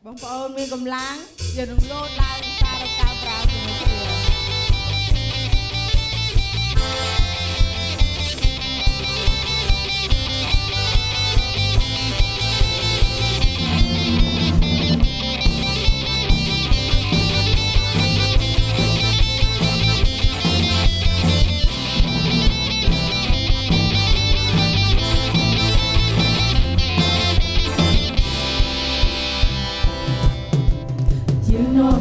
បងប្អូនមានកម្លាំងយើងនឹងលោតឡើងសារកៅប្រាំជាមួយគ្នា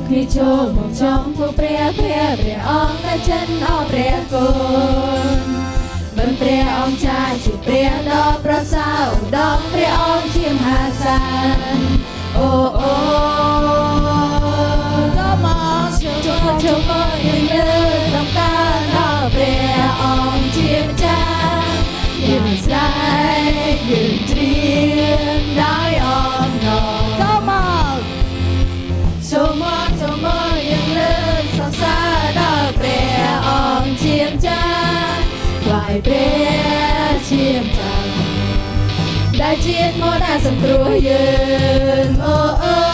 khi cho một trongผู้ព្រះអង្គដែលចិនអស់ព្រះគុណមិនព្រះអង្គចាយជាព្រះដ៏ប្រសើរឧត្តមព្រះអង្គជាមហាសានអូអូក៏មកចូលមកយើងលើដំណើរដល់ព្រះអង្គជាម្ចាស់យើងស្រែកយើងត្រៀមដោយអំណរក៏មកចូលមកយើងលើកសរសើរដល់ព្រះអង្គជាម្ចាស់ថ្វាយព្រះជាម្ចាស់ដែលជាតិមកដែលសង្គ្រោះយើងអូអូ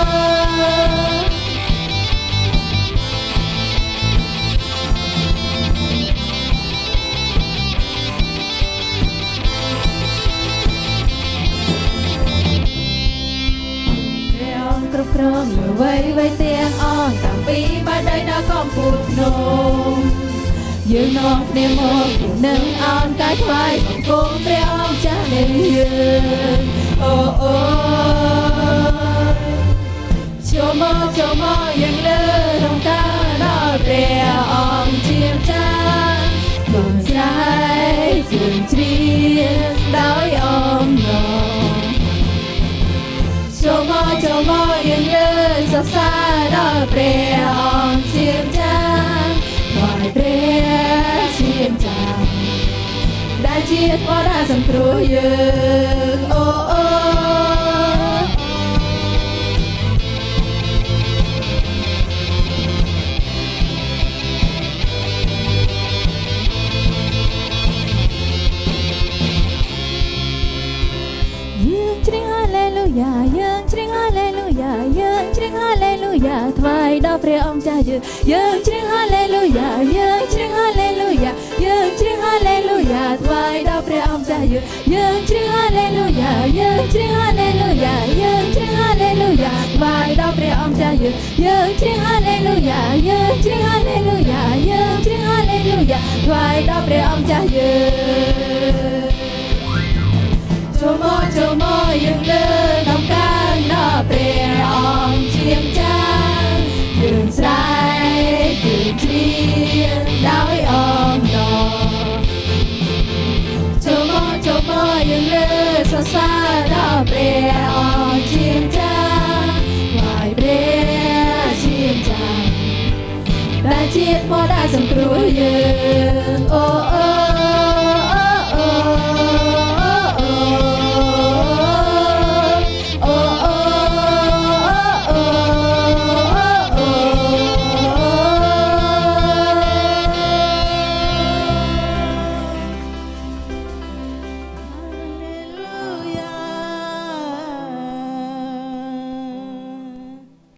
គ្រប់គ្រងអ្វីទាំងអស់តាំងពីបាដីដល់កំពូលភ្នំយើងនាំគ្នាមកនឹងអោនកាយថ្វាយបង្គំព្រះអង្គចាស់នៃយើងអូអូចូលមកយើងលើរំកាដល់ព្រះអង្គជាម្ចាស់បងស្រែកយើងជ្រាបដោយអំណរចូលមកយើងលើកសរសើរដល់ព្រះអង្គជាម្ចាស់ថ្វាយព្រះជាម្ចាស់ដែលជាធម៌ដែលសង្គ្រោះយើងអូអូយើងច្រៀងហាឡេលូយ៉ាយើងច្រៀងហាឡេលូយ៉ាយើងច្រៀងហាឡេលូយ៉ាថ្វាយដល់ព្រះអង្គចាស់យើងច្រៀងហាឡេលូយ៉ាយើងច្រៀងហាឡេលូយ៉ាយើងច្រៀងហាឡេលូយ៉ាថ្វាយដល់ព្រះអង្គចាស់យើងច្រៀងហាឡេលូយ៉ាយើងច្រៀងហាឡេលូយ៉ាយើងច្រៀងហាឡេលូយ៉ាថ្វាយដល់ព្រះអង្គចាស់យើងច្រៀងហាឡេលូយ៉ាយើងច្រៀងហាឡេលូយ៉ាយើងច្រៀងហាឡេលូយ៉ាថ្វាយដល់ព្រះអង្គចាស់ចូលមកយើងលើដំណើរដល់ព្រះអង្គជាម្ចាស់យើងស្រែកយើងជ្រាបដោយអំណរចូលមកយើងលើសរសើរដល់ព្រះអង្គជាម្ចាស់ថ្វាយព្រះជាម្ចាស់ដែលជាធម៌ដែលសង្គ្រោះយើងអូ